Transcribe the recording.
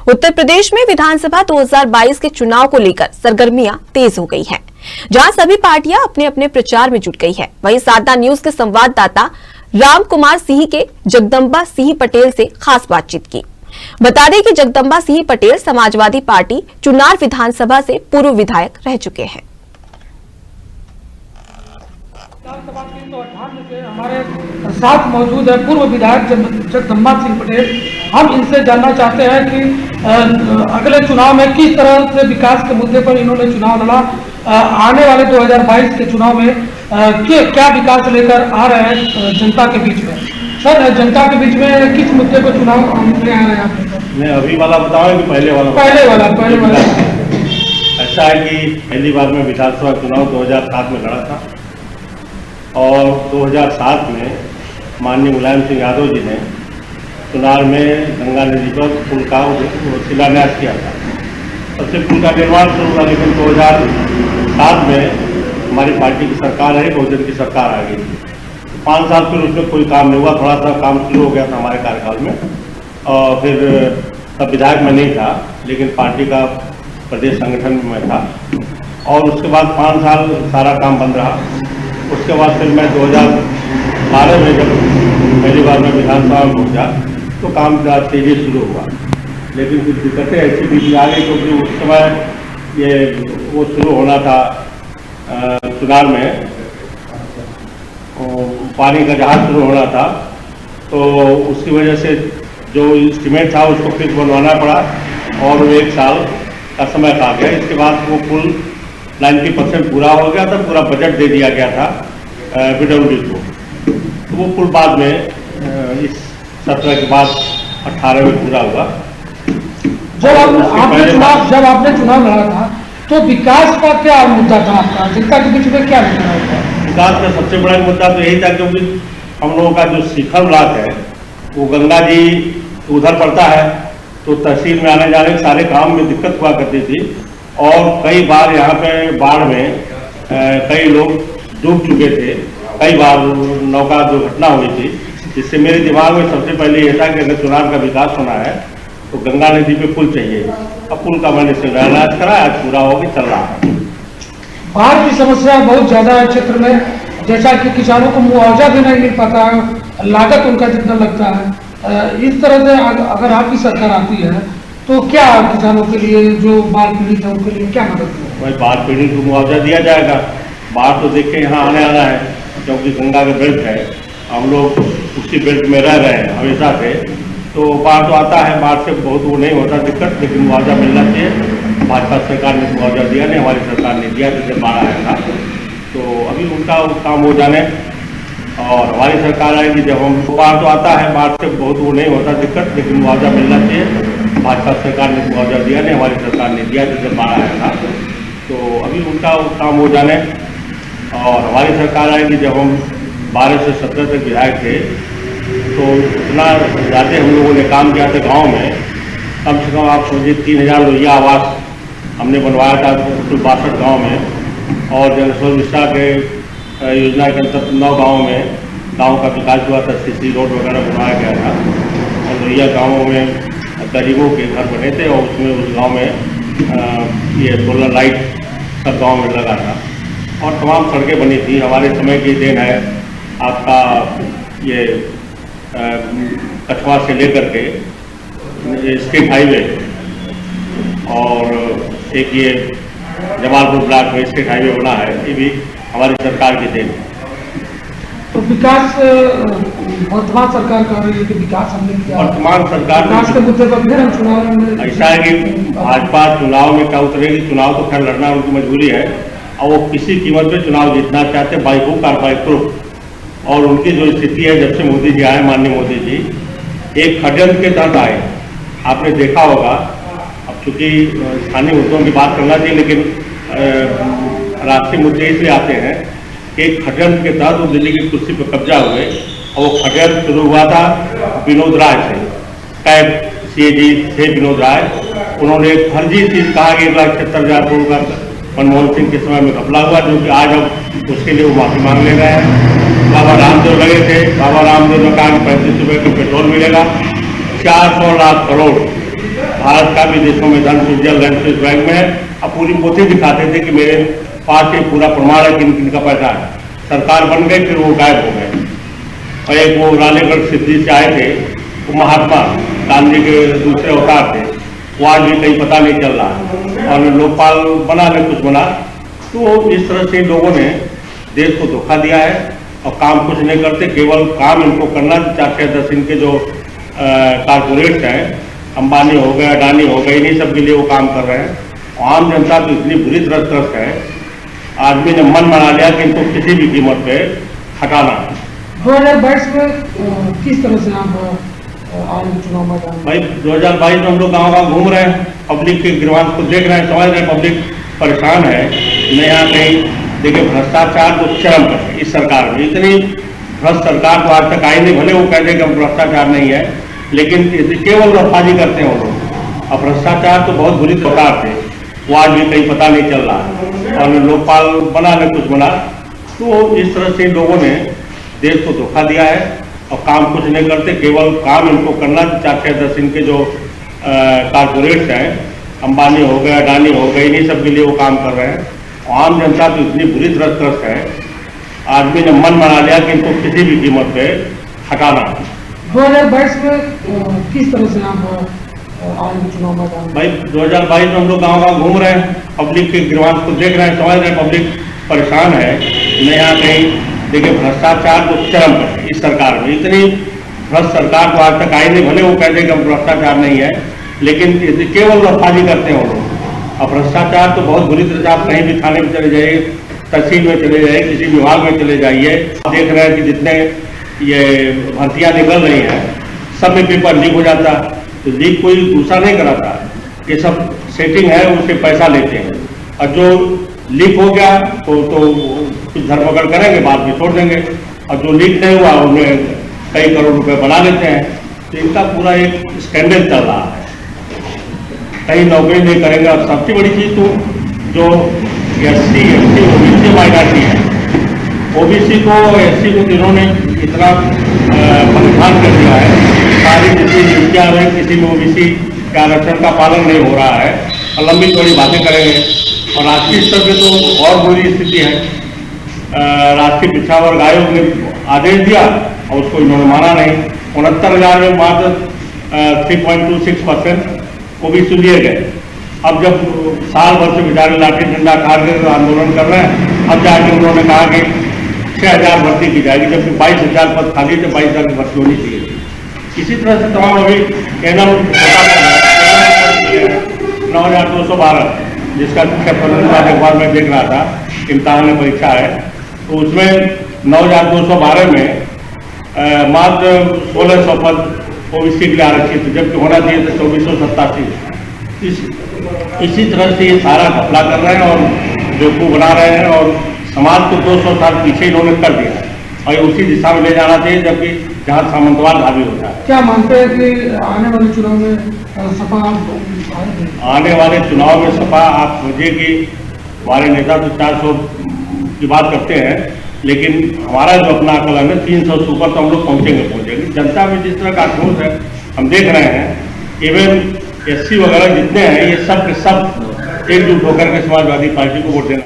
उत्तर प्रदेश में विधानसभा 2022 के चुनाव को लेकर सरगर्मियां तेज हो गई हैं, जहां सभी पार्टियां अपने अपने प्रचार में जुट गई है। वहीं साधना न्यूज के संवाददाता राम कुमार सिंह के जगदम्बा सिंह पटेल से खास बातचीत की। बता दें कि जगदम्बा सिंह पटेल समाजवादी पार्टी चुनार विधानसभा से पूर्व विधायक रह चुके हैं। विधानसभा 358 से हमारे साथ मौजूद है पूर्व विधायक जगदम्बा सिंह पटेल। हम इनसे जानना चाहते हैं कि अगले चुनाव में किस तरह से विकास के मुद्दे पर इन्होंने चुनाव लड़ा, आने वाले 2022 के चुनाव में क्या विकास लेकर आ रहे हैं जनता के बीच में। सर, जनता के बीच में किस मुद्दे को चुनाव ले आ रहे हैं आप? मैं अभी वाला बताऊं कि पहले वाला? पहले वाला। ऐसा है कि पहली बार मैं विधानसभा चुनाव 2007 में लड़ा था और 2007 में माननीय मुलायम सिंह यादव जी ने चुनार में गंगा नदी पर पुल का शिलान्यास किया था। सबसे पुल का निर्माण शुरू हुआ, लेकिन 2007 में हमारी पार्टी की सरकार आई, बहुजन की सरकार आ गई। 5 साल फिर उसमें कोई काम नहीं हुआ, थोड़ा सा काम शुरू हो गया था हमारे कार्यकाल में। और फिर तब विधायक में नहीं था, लेकिन पार्टी का प्रदेश संगठन में मैं था। और उसके बाद 5 साल सारा काम बंद रहा। उसके बाद फिर मैं 2012 में जब पहली बार मैं विधानसभा में पहुँचा तो काम तेजी शुरू हुआ, लेकिन कुछ दिक्कतें ऐसी बीच आ गई, क्योंकि उस समय वो शुरू होना था चुनार में पानी का जहाज शुरू होना था, तो उसकी वजह से जो एस्टीमेट था उसको फिर बनवाना पड़ा और वो 1 साल का समय खा गया। इसके बाद वो पुल 90% पूरा हो गया था, पूरा बजट दे दिया गया था PWD को। तो वो पुल बाद में इस सत्र के बाद 18 में पूरा हुआ। जब आपने चुनाव लड़ा था तो विकास का क्या मुद्दा था आपका, जनता के बीच में क्या मुद्दा था? विकास का सबसे बड़ा मुद्दा तो यही था, क्योंकि हम लोगों का जो शिखर ब्लॉक है वो गंगा जी उधर पड़ता है, तो तहसील में आने जाने सारे काम में दिक्कत हुआ करती थी। और कई बार यहाँ पे बाढ़ में कई लोग डूब चुके थे, कई बार नौका दुर्घटना हुई थी, जिससे मेरे दिमाग में सबसे पहले ये था कि अगर चुनार का विकास होना है तो गंगा नदी पे पुल चाहिए। अब पुल का मैंने शिलान्यास करा, आज पूरा होकर चल रहा है। बाढ़ की समस्या बहुत ज्यादा है क्षेत्र में, जैसा कि किसानों को मुआवजा भी नहीं मिल पाता है, लागत उनका जितना लगता है। इस तरह से अगर आपकी सरकार आती है तो क्या किसानों के लिए जो बाढ़ पीड़ित है उनके लिए क्या मदद है? भाई, बाढ़ पीड़ित को मुआवजा दिया जाएगा। बाढ़ तो देख के यहाँ आने आना है, क्योंकि गंगा का बेल्ट है, हम लोग उसी बेल्ट में रह रहे हैं हमेशा से, तो बाढ़ तो आता है, बाढ़ से बहुत वो नहीं होता दिक्कत, लेकिन मुआवजा मिलना चाहिए। भाजपा सरकार ने मुआवजा दिया नहीं, हमारी सरकार ने दिया, जैसे बाढ़ आया था। तो अभी उनका काम हो जाने और हमारी सरकार आएगी जब हम, बाढ़ तो आता है, बाढ़ से बहुत वो नहीं होता दिक्कत, लेकिन मुआवजा मिलना चाहिए। भाजपा सरकार ने मुआवजा दिया नहीं, हमारी सरकार ने दिया, जैसे बाढ़ आया था। तो अभी उनका काम हो जाने और हमारी सरकार आएगी जब हम 12 से 17 तक विधायक थे, तो इतना ज़्यादा हम लोगों ने काम किया था। गांव में कम से कम आप समझिए 3000 लोहिया आवास हमने बनवाया था 62 गाँव में। और जनस्वर विस्तार के योजना के अंतर्गत 9 गाँव में गाँव का विकास हुआ था, CC रोड वगैरह बनवाया गया था। और लोहिया गाँवों में गरीबों के घर बने थे और उसमें उस गाँव में ये सोलर लाइट सब गाँव में लगा था और तमाम सड़कें बनी थी। हमारे समय की देन है आपका ये कछवा से लेकर के स्टेट हाईवे और एक ये जमालपुर ब्लॉक में स्टेट हाईवे बना है, ये भी हमारी सरकार की देन है। तो विकास वर्तमान सरकार कर रही है कि विकास हमने किया, वर्तमान सरकार विकास के मुद्दे पर फिर हम चुनाव में ऐसा है कि भाजपा चुनाव में क्या उतरेगी, चुनाव तो खैर लड़ना उनकी मजबूरी है और वो किसी कीमत पे चुनाव जीतना चाहते हैं, बाई हुक और बाई क्रुक। और उनकी जो स्थिति है, जब से मोदी जी आए, माननीय मोदी जी एक षड्यंत्र के तहत आए, आपने देखा होगा। अब चूंकि स्थानीय मुद्दों की बात करना चाहिए, लेकिन राष्ट्रीय मुद्दे इसलिए आते हैं कि एक षड्यंत्र के तहत वो दिल्ली की कुर्सी पर कब्जा हुए और वो षड्यंत्र शुरू हुआ था विनोद राय से, कैब CAG थे विनोद राय। उन्होंने एक फर्जी चीज कहा कि 1,76,000 करोड़ का मनमोहन सिंह के समय में घपला हुआ, जो कि आज अब उसके लिए वो माफी मांग ले रहे हैं। बाबा रामदेव लगे थे, बाबा रामदेव ने कहा कि 35 रुपये का पेट्रोल मिलेगा। 400 लाख करोड़ भारत का विदेशों में धन स्विट्जरलैंड स्विस बैंक में है। अब पूरी पोथी दिखाते थे कि मेरे पास ये पूरा प्रमाण है कि इनका पैसा है। सरकार बन गई, फिर वो गायब हो गए। और एक वो रालेगढ़ सिद्धि से आए थे, वो महात्मा गांधी के दूसरे अवतार थे, वो आज भी कहीं पता नहीं चल रहा। और लोकपाल बना ले कुछ बना, तो इस तरह से लोगों ने देश को धोखा दिया है और काम कुछ नहीं करते। केवल काम इनको करना 4-10 इनके जो कारपोरेट्स हैं, अंबानी हो गए, अडानी हो गए, इन्हीं सब के लिए वो काम कर रहे हैं। आम जनता तो इतनी बुरी तरह त्रस्त है, आदमी ने मन बना लिया कि इनको किसी भी कीमत पे हटाना। 2022 में किस तरह से आप आगे चुनाव मैदान? भाई 2022 में हम लोग गाँव घूम रहे हैं, पब्लिक के गिरवान को देख रहे हैं, समझ रहे हैं पब्लिक परेशान है। न यहाँ कहीं देखिए भ्रष्टाचार तो चरम पर है इस सरकार में। इतनी भ्रष्ट सरकार तो आज तक आई नहीं। भले वो कह दे कि भ्रष्टाचार नहीं है, लेकिन केवल रफाजी करते हैं वो लोग। अब भ्रष्टाचार तो बहुत बुरी प्रकार थे, वो आज भी कहीं पता नहीं चल रहा। और लोकपाल बना ले कुछ बना, तो इस तरह से लोगों ने देश को धोखा दिया है और काम कुछ नहीं करते। केवल काम इनको करना 4-10 इनके जो कारपोरेट्स हैं, अंबानी हो गए, अडानी हो गए, इन्हीं सब के लिए वो काम कर रहे हैं। आम जनता तो इतनी बुरी तरह त्रस्त है, आदमी ने मन बना लिया कि इनको किसी भी कीमत पे हटाना। 2022 में किस तरह से आप आगे चुनाव मैदान? भाई 2022 में हम लोग गाँव घूम रहे हैं, पब्लिक के गिरवान को देख रहे हैं, समझ रहे हैं पब्लिक परेशान है। न यहाँ कहीं देखिए भ्रष्टाचार तो चरम पर है इस सरकार में। इतनी भ्रष्ट सरकार तो आज तक आई नहीं। भले वो कह दे कि भ्रष्टाचार नहीं है, लेकिन केवल रफाजी करते हैं वो लोग। अब भ्रष्टाचार तो बहुत बुरी तरह से, आप कहीं भी थाने में चले जाइए, तहसील में चले जाइए, किसी विभाग में चले जाइए, आप देख रहे हैं कि जितने ये भर्तियां निकल रही हैं, सब में पेपर लीक हो जाता। तो लीक कोई दूसरा नहीं कराता, ये सब सेटिंग है, उससे पैसा लेते हैं। और जो लीक हो गया तो कुछ धरपकड़ करेंगे, बाद में छोड़ देंगे। और जो लीक नहीं हुआ उन्हें कई करोड़ रुपए बना लेते हैं। तो इनका पूरा एक स्कैंडल चल रहा है, कहीं नौकरी नहीं करेंगे। और सबसे बड़ी चीज़ तो जो SC, ST, OBC माइनॉरिटी है, OBC को SC को इन्होंने इतना परेशान कर दिया है। सारी जितनी नियुक्तियाँ हैं, किसी में OBC के आरक्षण का पालन नहीं हो रहा है, और लंबी चौड़ी बातें करेंगे। और राष्ट्रीय स्तर पर तो और बुरी स्थिति है। राष्ट्रीय पिछड़ा वर्ग आयोग ने आदेश दिया और उसको इन्होंने माना नहीं। 69,000 में मात्र 3.26% OBC लिए गए। अब जब साल भर से बेचारे लाठी डंडा खा के आंदोलन कर रहे हैं, अब जाके उन्होंने कहा कि 6,000 भर्ती की जाएगी, जबकि 22,000 पद खाली थे, 22,000 की भर्ती होनी चाहिए। इसी तरह से तमाम अभी एनल 9,212 जिसका अखबार में देख रहा था, इम्तहान परीक्षा है, तो उसमें 9,212 में मात्र 1,600 पद OBC के लिए आरक्षित, जबकि होना चाहिए था 2,487। इसी तरह से ये सारा घपला कर रहे हैं और बेवकूफ़ बना रहे हैं, और समाज को 200 साल पीछे इन्होंने कर दिया है और ये उसी दिशा में ले जाना चाहिए, जबकि जहाँ सामंतवाद हावी होता है। क्या मानते हैं कि आने वाले चुनाव में सपा आने वाले चुनाव में सपा, आप समझिए कि हमारे नेता तो 400 की बात करते हैं, लेकिन हमारा जो अपना आकलन है 300 से ऊपर तो हम लोग पहुँचेंगे। जनता में जिस तरह का आक्रोश है हम देख रहे हैं। इवन SC वगैरह जितने हैं, ये सब के सब एकजुट होकर के समाजवादी पार्टी को वोट देना।